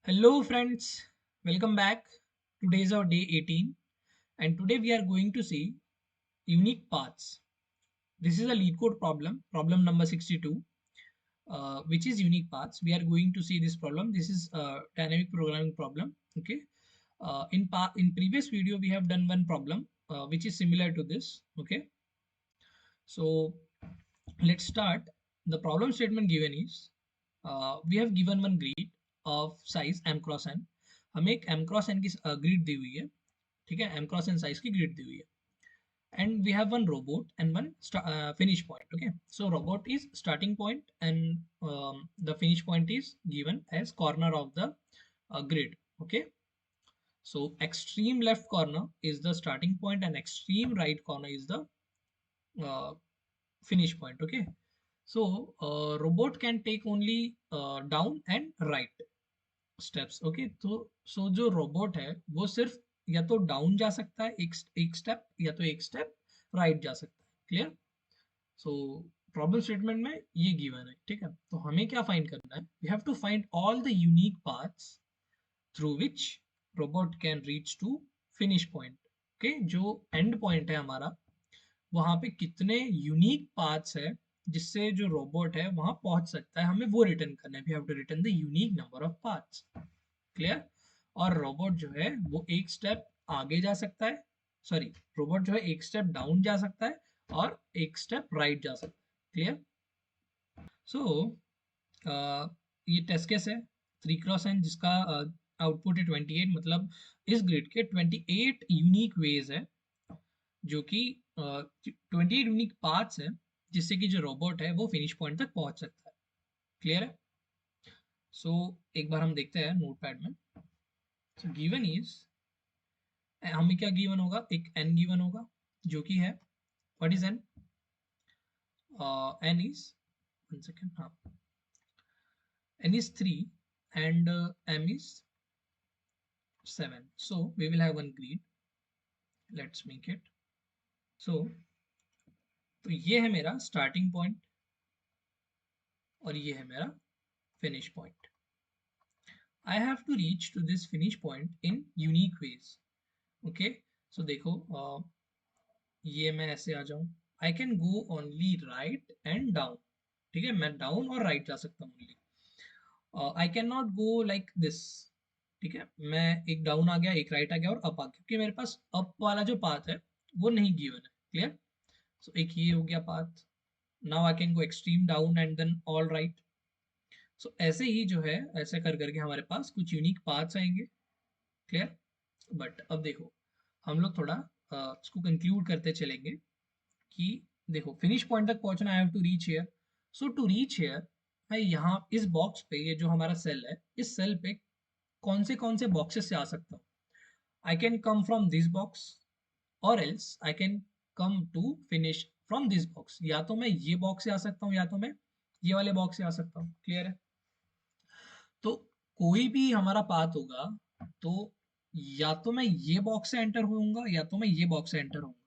Hello friends, welcome back. Today is our day 18 and today we are going to see unique paths. This is a lead code problem, problem number 62, which is unique paths. We are going to see this problem. This is a dynamic programming problem. Okay. In previous video we have done one problem which is similar to this. Okay. So let's start. The problem statement given is we have given one grid of size m cross n. हमें एक m cross n की grid दी हुई है, ठीक है, m cross n size की grid दी हुई है, and we have one robot and one finish point. Okay, so robot is starting point and the finish point is given as corner of the grid. Okay, so extreme left corner is the starting point and extreme right corner is the uh, finish point. Okay, so robot can take only down and right steps. Okay, तो सो जो robot है वो सिर्फ या तो down जा सकता है एक स्टेप, या तो एक स्टेप राइट जा सकता है. क्लियर? सो प्रॉब्लम स्टेटमेंट में ये गिवन है. ठीक है, तो हमें क्या फाइंड करना है? We have to find all the unique paths through which robot can reach to finish point. Okay, जो एंड पॉइंट है हमारा, वहां पे कितने यूनिक पाथ्स है जिससे जो रोबोट है वहां पहुंच सकता है, हमें वो रिटर्न करना है. We have to return the unique number of paths. Clear? और रोबोट जो है वो एक स्टेप आगे जा सकता है, सॉरी, रोबोट जो है एक स्टेप डाउन जा सकता है और एक स्टेप राइट जा सकता है. क्लियर? सो ये टेस्ट केस है 3x n जिसका आउटपुट है 28. मतलब इस ग्रिड के 28 यूनिक वेज है, जो कि 28 यूनिक पाथ्स है जिससे कि जो रोबोट है वो फिनिश पॉइंट तक पहुंच सकता है. क्लियर है? सो एक बार हम देखते हैं नोटपैड में. सो गिवन इज, हमें क्या गिवन होगा? एक n गिवन होगा जो कि है, what is n? n is, one second, हाँ, n is 3 and m is 7. So we will have one grid. Let's make it. So तो ये है मेरा स्टार्टिंग पॉइंट और ये है मेरा finish point. I have to reach to this finish point in unique ways. Okay, so देखो, ये मैं ऐसे आ जाऊं, I can go only right and down. ठीक है, मैं डाउन और राइट जा सकता हूँ only. I cannot go like this. ठीक है, मैं एक डाउन आ गया, एक राइट आ गया और अप आ गया, क्योंकि मेरे पास अप वाला जो पाथ है वो नहीं गिवन है. क्लियर? सो एक ये हो गया path. Now I can go extreme down and then all right. So ऐसे ही जो है, ऐसे कर करके हमारे पास कुछ यूनिक पाथ्स आएंगे. क्लियर? बट अब देखो, हम लोग थोड़ा इसको कंक्लूड करते चलेंगे कि देखो, फिनिश पॉइंट तक पहुंचना, I have to reach here. So to reach here, मैं यहाँ इस बॉक्स पे, ये जो हमारा सेल है, इस सेल पे कौन से बॉक्सेस से आ सकता हूँ? I can come from this box और else I can come to finish from this box. या तो मैं ये बॉक्स से आ सकता हूँ या तो मैं ये वाले बॉक्स से आ सकता हूँ. क्लियर है? तो कोई भी हमारा पाथ होगा तो या तो मैं ये बॉक्स से एंटर होऊंगा या तो मैं ये बॉक्स से एंटर होऊंगा.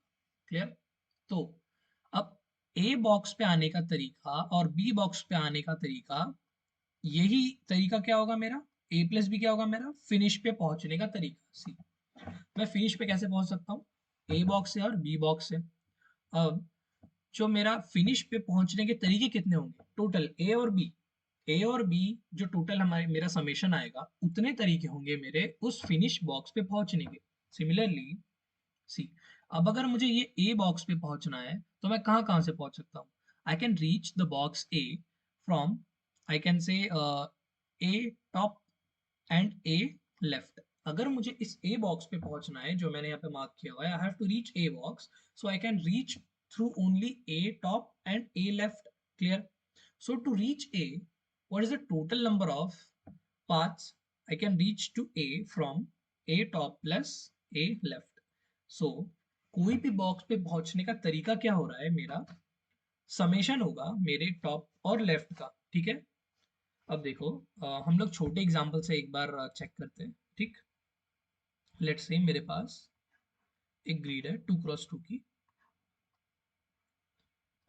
क्लियर? तो अब ए बॉक्स पे आने का तरीका और बी बॉक्स पे आने का तरीका, यही तरीका क्या होगा मेरा? ए प्लस बी क्या होगा मेरा? फिनिश पे पहुंचने का तरीका. सी, मैं फिनिश पे कैसे पहुंच सकता हूँ? ए बॉक्स से और बी बॉक्स से. अब जो मेरा फिनिश पे पहुंचने के तरीके कितने होंगे? टोटल ए और बी जो टोटल हमारे मेरा समेशन आएगा, उतने तरीके होंगे मेरे उस फिनिश बॉक्स पे पहुंचने के. सिमिलरली सी, अब अगर मुझे ये ए बॉक्स पे पहुंचना है तो मैं कहाँ कहाँ से पहुंच सकता हूँ? I can reach the box A from, I can say A top and a left. अगर मुझे इस ए बॉक्स पे पहुंचना है जो मैंने यहाँ पे मार्क किया हुआ है, I have to reach a box, so I can reach through only a top and a left. Clear? So to reach a, what is the total number of paths I can reach to A from A top plus A left? So कोई भी box पे पहुंचने का तरीका क्या हो रहा है? मेरा समेशन होगा मेरे टॉप और लेफ्ट का. ठीक है? अब देखो, हम लोग छोटे एग्जांपल से एक बार चेक करते हैं. ठीक, लेट्स से मेरे पास एक ग्रिड है 2x2 की.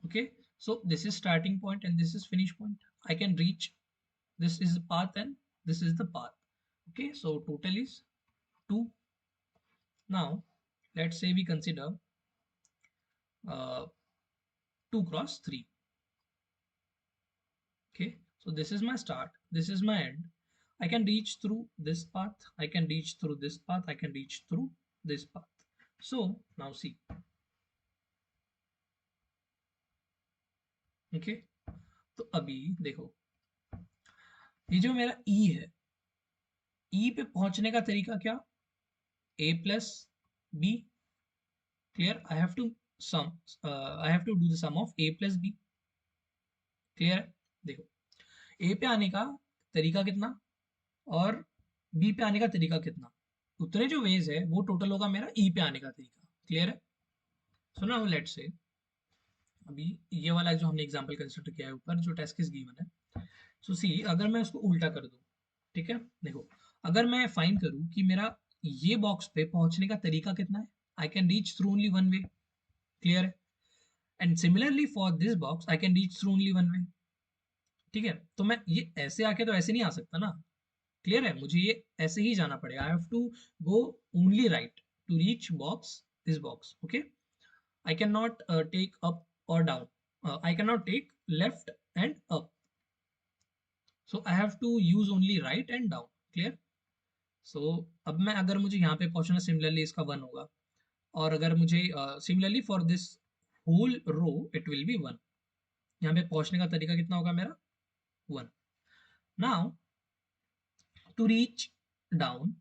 Okay, so this is starting point and this is finish point. I can reach, this is the path and this is the path. Okay, so total is 2. Now let's say we consider 2 cross 3. Okay, so this is my start, this is my end. I can reach through this path, I can reach through this path, I can reach through this path. So now see, okay, तो अभी देखो ये जो मेरा E है, E पे पहुंचने का तरीका क्या, A plus B, clear, I have to sum, I have to do the sum of A plus B, clear है। देखो A पे आने का तरीका कितना और B पे आने का तरीका कितना, उतने जो वेज है वो टोटल होगा मेरा E पे आने का तरीका, क्लियर है। सो नाउ लेट्स से अभी ये वाला जो हमने एग्जांपल कंसिडर किया है ऊपर जो टेस्ट केस गिवन है, सो सी अगर मैं उसको उल्टा कर दूं, ठीक है, देखो अगर मैं फाइंड करूं कि मेरा ये बॉक्स पे पहुंचने का तरीका कितना है, I can reach through only one way, clear है। And similarly for this box I can reach through only one way, ठीक है। तो मैं ये ऐसे आके तो ऐसे नहीं आ सकता ना, क्लियर है, मुझे ये ऐसे ही जाना पड़ेगा, I have to go only right to reach box, this box, okay. I cannot take up or down. I cannot take left and up. So I have to use only right and down. Clear? So अब मैं अगर मुझे यहाँ पे पहुंचना similarly इसका 1 होगा, और अगर मुझे similarly for this whole row it will be 1। यहाँ पे पहुंचने का तरीका कितना होगा मेरा 1। Now to reach down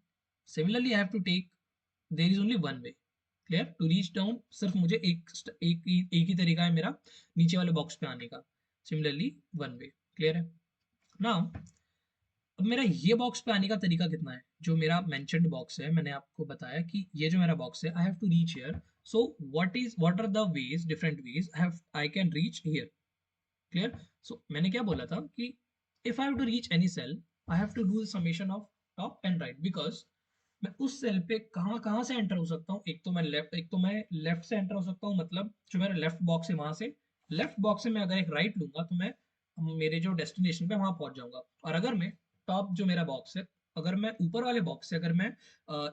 similarly I have to take, there is only one way, clear, to reach down सिर्फ मुझे एक ही तरीका है मेरा नीचे वाले बॉक्स पे आने का, सिमिलरली वन वे, क्लियर है। नाउ अब मेरा ये बॉक्स पे आने का तरीका कितना है, जो मेरा मेंशन्ड बॉक्स है, मैंने आपको बताया कि ये जो मेरा बॉक्स है I have to reach here, so what are the ways, different ways I can reach here, clear. So मैंने क्या बोला था कि if I have to reach any cell I have to do the summation of top and right, because मैं उस cell पे कहाँ कहाँ से एंटर हो सकता हूँ, एक तो मैं लेफ्ट से एंटर हो सकता हूँ, मतलब जो मेरा लेफ्ट बॉक्स है वहां से, लेफ्ट बॉक्स से मैं अगर एक राइट लूंगा तो मैं मेरे जो डेस्टिनेशन पे वहां पहुंच जाऊंगा। और अगर मैं टॉप जो मेरा बॉक्स है, अगर मैं ऊपर वाले बॉक्स से अगर मैं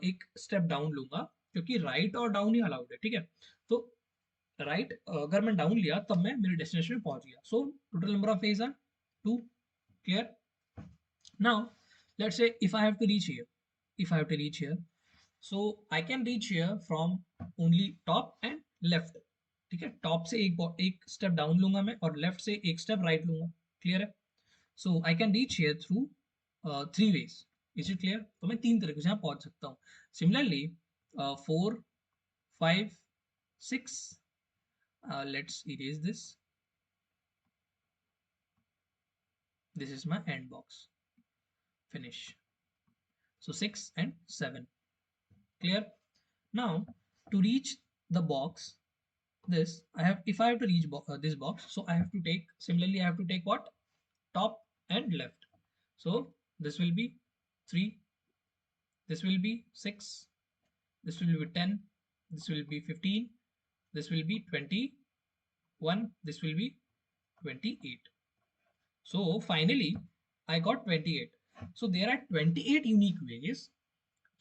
एक स्टेप डाउन लूंगा, क्योंकि राइट और डाउन ही अलाउड है, ठीक है, तो राइट अगर मैं डाउन लिया तब मैं मेरे डेस्टिनेशन पे पहुंच गया। So total number of ways are 2, clear. Now let's say if I have to reach here, if I have to reach here, so I can reach here from only top and left, ठीक है, top से एक step down लूंगा मैं और left से एक step right लूंगा, क्लियर है। So I can reach here through 3 ways, is it clear. तो मैं 3 तरीके से यहाँ पहुंच सकता हूँ। Similarly 4 5 6, let's erase this is my end box, finish, so 6 and 7, clear। Now to reach the box, this I have, if I have to reach this box, so I have to take, similarly I have to take what, top and left, so this will be 3, this will be 6, this will be 10, this will be 15, this will be 21, this will be 28. So finally I got 28. So there are 28 unique ways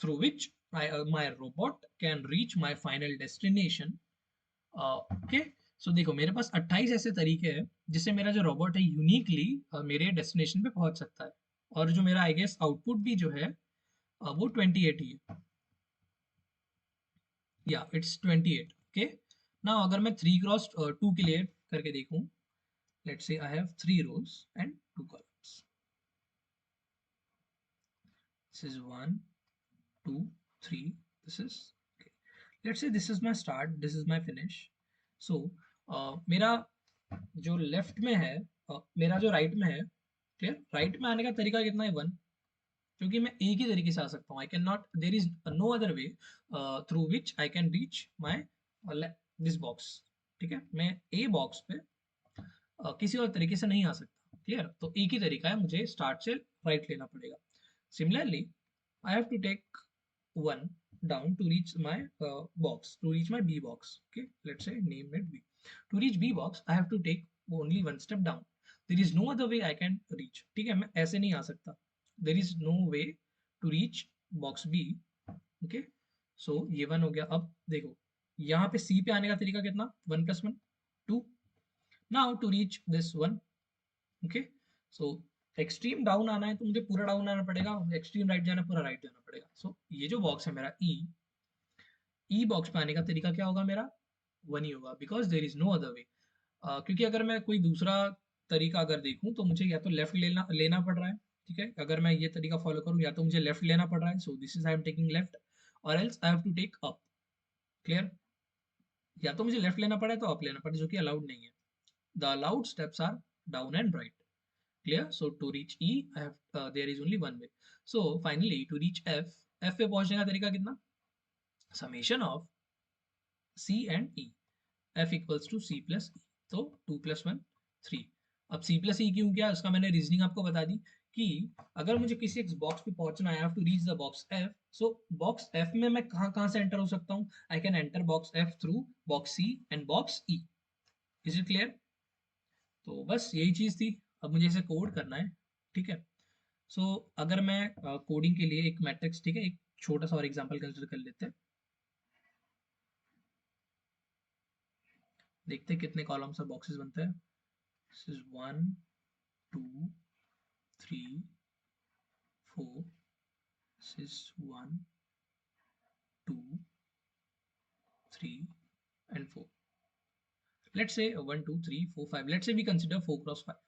through which my robot can reach my final destination, okay. So देखो मेरे पास 28 ऐसे तरीके हैं जिससे मेरा जो robot है uniquely मेरे डेस्टिनेशन पे पहुंच सकता है, और जो मेरा आई गेस आउटपुट भी जो है वो 28 ही है, या इट्स 28, ओके। नाउ अगर मैं 3 क्रॉस 2 के लिए करके देखूं, let's say I have 3 rows and 2 columns, this is 1 2 3, this is, let's say this is my start, this is my finish. So मेरा जो लेफ्ट में है, मेरा जो राइट में है, क्लियर, राइट में आने का तरीका कितना है 1, क्योंकि मैं एक ही तरीके से आ सकता हूँ, I can not, there is no other way through which I can reach my this box, ठीक है, मैं ए बॉक्स पे किसी और तरीके से नहीं आ सकता, क्लियर। तो एक ही तरीका है, मुझे स्टार्ट से राइट लेना पड़ेगा। Similarly I have to take 1 down to reach my box, to reach my B box, okay, let's say name it B. To reach B box I have to take only 1 step down, there is no other way I can reach, ठीक है, मैं ऐसे नहीं आ सकता, there is no way to reach box B, okay, so ये 1 हो गया। अब देखो यहाँ पे सी पे आने का तरीका कितना, 1 + 1 2। Now to reach this 1, okay, so extreme down आना है तो मुझे पूरा डाउन आना पड़ेगा, एक्सट्रीम राइट जाना पूरा राइट जाना पड़ेगा। सो ये जो बॉक्स है मेरा ई बॉक्स पे आने का तरीका क्या होगा मेरा, 1 ही होगा, because there is no other way. क्योंकि अगर मैं कोई दूसरा तरीका अगर देखूं तो मुझे या तो लेफ्ट लेना लेना पड़ रहा है, ठीक है, अगर मैं ये तरीका फॉलो करूं या तो मुझे लेफ्ट लेना पड़ रहा है, so this is I am taking left, और else I have to take up, clear, या तो मुझे लेफ्ट लेना पड़े तो अप लेना पड़े, जो कि अलाउड नहीं है। The allowed steps are down and right, clear. So to reach E I have there is only one way. So finally to reach F, F पे पहुंचने का तरीका कितना, summation of C and E, f equals to C plus E, तो 2 + 1 3। अब c plus ई क्यों किया, उसका मैंने रीजनिंग आपको बता दी कि अगर मुझे किसी एक बॉक्स पे पहुंचना है, I have to reach the box f, so box f में मैं कहां कहां से एंटर हो सकता हूं, I can enter box f through box c and box e। Is it clear? तो बस यही चीज थी, अब मुझे इसे कोड करना है, ठीक है। सो अगर मैं कोडिंग के लिए एक मैट्रिक्स, ठीक है, एक छोटा सा और एग्जांपल कंसीडर कर लेते हैं, देखते हैं कितने कॉलम्स और बॉक्सेस बनते हैं। This is 1 2 3 4, this is 1 2 3 and 4. Let's say 1 2 3 4 5, let's say we consider 4 × 5,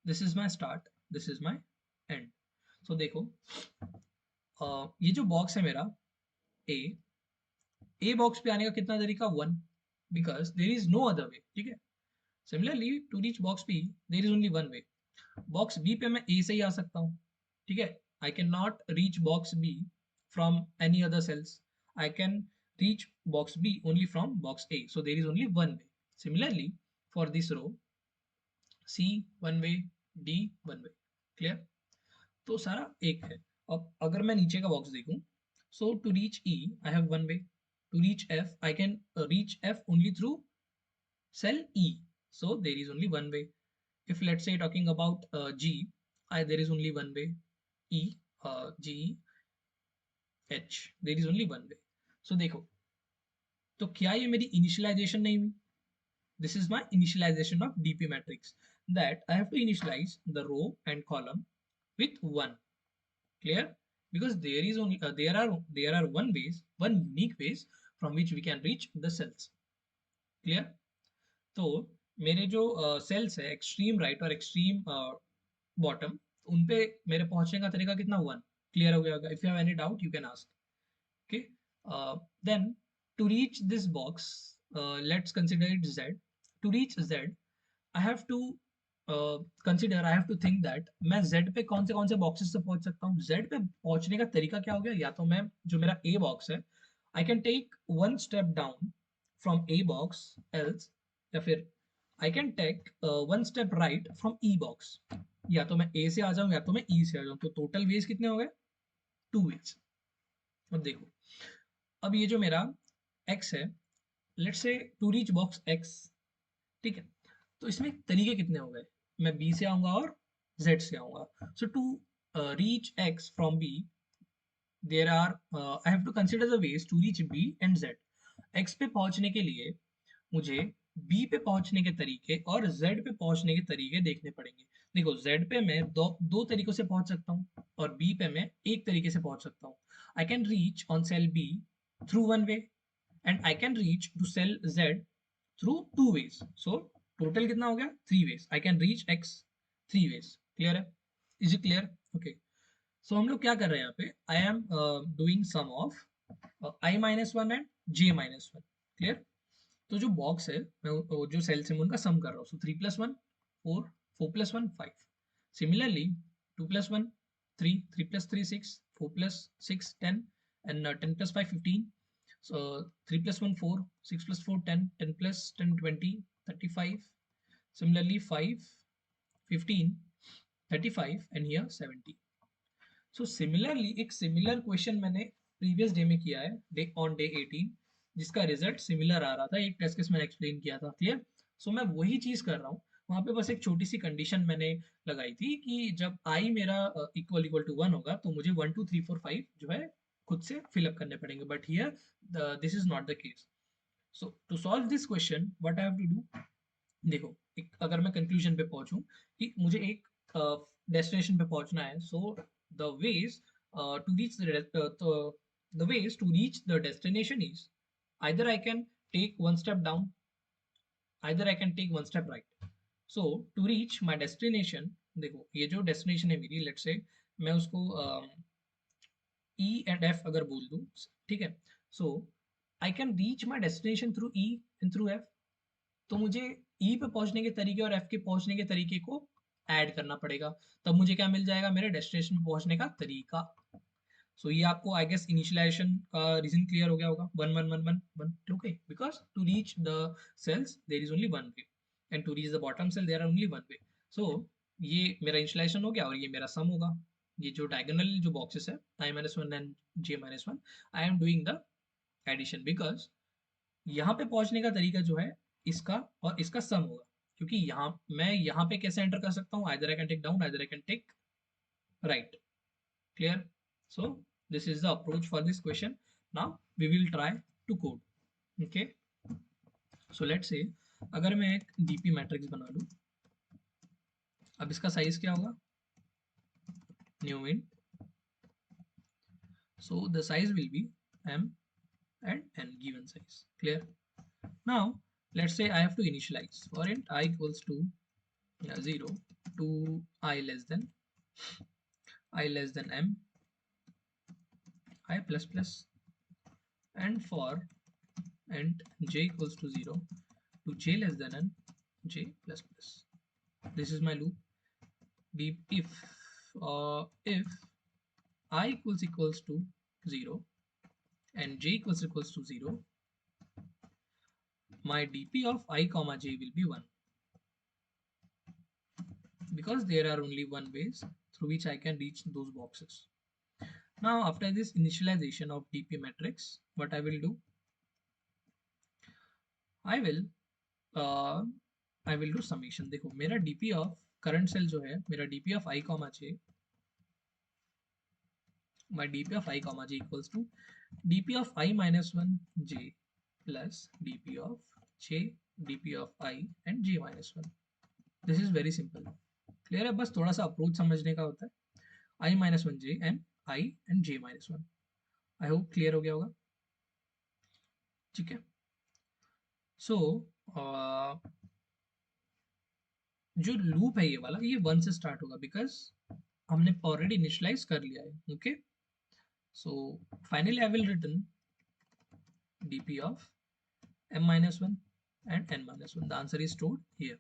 this is my start, this is my end। so देखो ये जो बॉक्स है मेरा ए बॉक्स पे आने का कितना तरीका, 1, because there is no other way, ठीक है। Similarly to reach box B there is only one way, box B पे मैं ए से ही आ सकता हूँ, ठीक है, I can not reach box B from any other cells, I can reach box B only from box A, so there is only one way। Similarly for this row, C one way, D one way, clear। तो सारा एक है। अब अगर मैं नीचे का box देखूं, so to reach E I have one way, to reach F I can reach F only through cell E, so there is only one way। if let's say talking about G, there is only one way, E G H, there is only one way। so देखो, तो क्या ये मेरी initialisation नहीं हुई, this is my initialization of DP matrix, that I have to initialize the row and column with 1, clear, because there is only there are one unique ways from which we can reach the cells, clear। तो मेरे जो sales है extreme right और extreme bottom, उन पे मेरे पहुंचने का तरीका कितना, 1, क्लियर हो गया होगा। If you have any doubt you can ask, okay। Then to reach this box, let's consider it Z, to reach Z I have to consider, I have to think that मैं Z पे कौन से boxes से पहुंच सकता हूँ। Z पे पहुंचने का तरीका क्या हो गया, या तो मैं जो मेरा A बॉक्स है I can take one step down from A box, else या फिर I can take one step right from E box, या तो मैं A से आ जाऊं या तो मैं E से आ जाऊं, तो टोटल वेज कितने हो गए, 2 वेज। अब देखो, अब ये जो मेरा x है, let's say to reach box x, ठीक है, तो इसमें तरीके कितने हो गए, मैं b से आऊंगा और z से आऊंगा। So to reach x from b there are I have to consider the ways to reach b and z। x पे पहुंचने के लिए मुझे b पे पहुंचने के तरीके और z पे पहुंचने के तरीके देखने पड़ेंगे। देखो z पे मैं दो तरीकों से पहुंच सकता हूँ और b पे मैं एक तरीके से पहुंच सकता हूँ। I can reach on sale b through one way and I can reach to cell Z through 2 ways, so total कितना हो गया, 3 ways, I can reach X 3 ways, clear है, is it clear? okay, so हम लोग क्या कर रहे हैं यहाँ पे, I am doing sum of I minus 1 and J minus 1, clear। तो जो बॉक्स है मैं जो सेल्स है उनका सम कर रहा हूँ, so 3 + 1 4, 4 + 1 5, similarly 2 + 1 3, 3 + 3 6, 4 + 6 10 and 10 + 5 15, so 3 + 1 4, 6 + 4 10, 10 + 10 20 35, similarly 5 15 35 and here 70। so similarly एक सिमिलर क्वेश्चन मैंने प्रीवियस डे में किया है, डे ऑन डे 18, जिसका रिजल्ट सिमिलर आ रहा था, एक टेस्ट केस मैंने एक्सप्लेन किया था, क्लियर। सो मैं वही चीज कर रहा हूँ, वहां पे बस एक छोटी सी कंडीशन मैंने लगाई थी कि जब आई मेरा इक्वल इक्वल टू 1 होगा तो मुझे 1 2 3 4 5 जो है खुद से फिलअप करने पड़ेंगे, but here this is not the case. So to solve this question what I have to do, देखो अगर मैं कंक्लूजन पे पहुंचूं कि मुझे एक डेस्टिनेशन पे पहुंचना है, so the ways to reach the ways to reach the destination is either I can take one step down, either I can take one step right. So to reach my destination, देखो ये जो destination है मेरी, let's say मैं उसको E and F अगर बोल दूं, ठीक है, so I can reach my destination through E and through F. तो मुझे E पे पहुंचने के तरीके और F के पहुंचने के तरीके को ऐड करना पड़ेगा, तब मुझे क्या मिल जाएगा, मेरे डेस्टिनेशन पे पहुंचने का तरीका. सो ये आपको आई गेस इनिशियलाइजेशन का रीजन क्लियर हो गया होगा, 1 1 1 1 1, okay, because to reach the cells there is only one way and to reach the bottom cell there are only one way. So ये मेरा इनिशियलाइजेशन हो गया और ये मेरा सम होगा. ये जो डायगोनल जो बॉक्सेस है i-1 and j-1, I am doing the addition because यहाँ पे पहुंचने का तरीका जो है इसका और इसका सम होगा, क्योंकि यहाँ मैं यहाँ पे कैसे एंटर कर सकता हूँ, either I can take down, either I can take right. Clear? So this is the approach for this question. Now we will try to code. Okay. So let's say अगर मैं एक dp मैट्रिक्स बना लूं, अब इसका size क्या होगा, new int, so the size will be m and n given size. Clear? Now let's say I have to initialize for int I equals to 0 to I less than m, I plus plus, and for int j equals to 0 to j less than n, j plus plus. This is my loop. Deep if I equals to 0 and j equals to 0, my dp of I comma j will be 1, because there are only one ways through which I can reach those boxes. Now after this initialization of dp matrix, what I will do, I will do summation. देखो मेरा dp of current cell जो है, मेरा dp of I comma j, my dp of I comma j equals to dp of I minus 1 j plus dp of j, dp of I and j minus 1. This is very simple. Clear है? बस थोड़ा सा approach समझने का होता है. I minus 1 j and I and j minus 1. I hope clear हो गया होगा. ठीक है. So जो लूप है ये वाला, ये 1 से स्टार्ट होगा बिकॉज हमने ऑलरेडी इनिशियलाइज कर लिया है. Okay, so finally I will return dp of m minus 1 and n minus 1. The answer is stored here.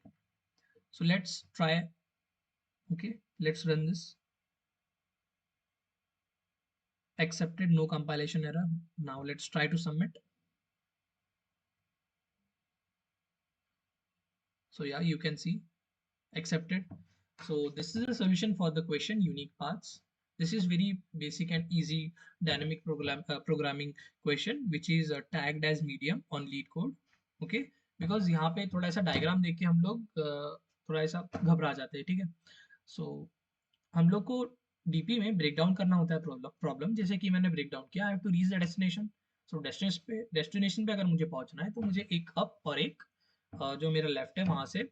So let's try. Okay, let's run this. Accepted, no compilation error. Now let's try to submit. So yeah, you can see accepted. So this is a solution for the question unique paths. This is very basic and easy dynamic programming question which is tagged as medium on LeetCode. Okay, because यहाँ पे थोड़ा ऐसा diagram देख के हम लोग थोड़ा ऐसा घबरा जाते हैं. ठीक है, सो हम लोग को डीपी में ब्रेक डाउन करना होता है प्रॉब्लम, जैसे कि मैंने ब्रेक डाउन किया, I have to reach the destination. So destination पे अगर मुझे पहुंचना है तो मुझे एक अप और एक जो मेरा लेफ्ट है वहां से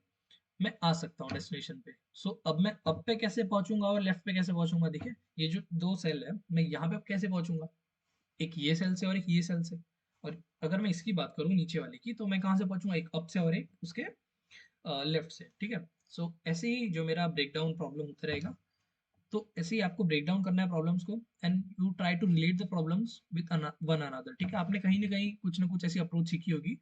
मैं आ सकता हूँ डेस्टिनेशन पे. सो अब मैं अप पे कैसे पहुंचूंगा और लेफ्ट पे कैसे पहुंचूंगा, देखिए ये जो दो सेल है, मैं यहाँ पे कैसे पहुंचूंगा, एक ये सेल से और एक ये सेल से. और अगर मैं इसकी बात करूँ नीचे वाले की, तो मैं कहाँ से पहुंचूंगा, एक अप से और एक उसके लेफ्ट से. ठीक है, सो ऐसे ही जो मेरा ब्रेक डाउन प्रॉब्लम होता रहेगा. तो ऐसे ही आपको ब्रेक डाउन करना है प्रॉब्लम्स को, and you try to relate the problems with one another. ठीक है, आपने कहीं ना कहीं कुछ ना कुछ ऐसी अप्रोच सीखी होगी,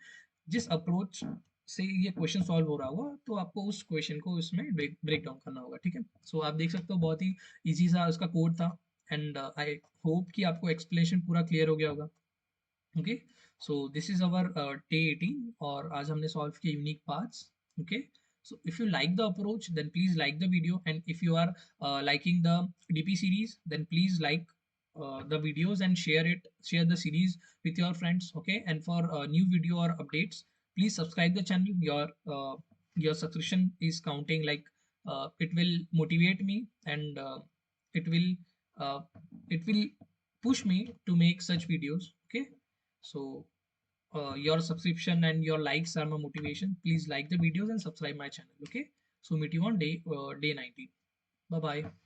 जिस अप्रोच से ये क्वेश्चन सॉल्व हो रहा होगा, तो आपको उस क्वेश्चन को इसमें ब्रेक डाउन करना होगा. ठीक है, सो आप देख सकते हो बहुत ही इजी सा उसका कोड था, एंड आई होप कि आपको एक्सप्लेनेशन पूरा क्लियर हो गया होगा. Okay, so this is our day 18 और आज हमने सॉल्व किया unique paths. Okay, so if you like the approach, then please like the video, and if you are liking the dp series, then please like the videos and share the series with your friends. Okay, and for new video or updates, please subscribe the channel. Your your subscription is counting, like it will motivate me, and it will uh, it will push me to make such videos. Okay, so your subscription and your likes are my motivation. Please like the videos and subscribe my channel. Okay, so meet you on day 19. Bye bye.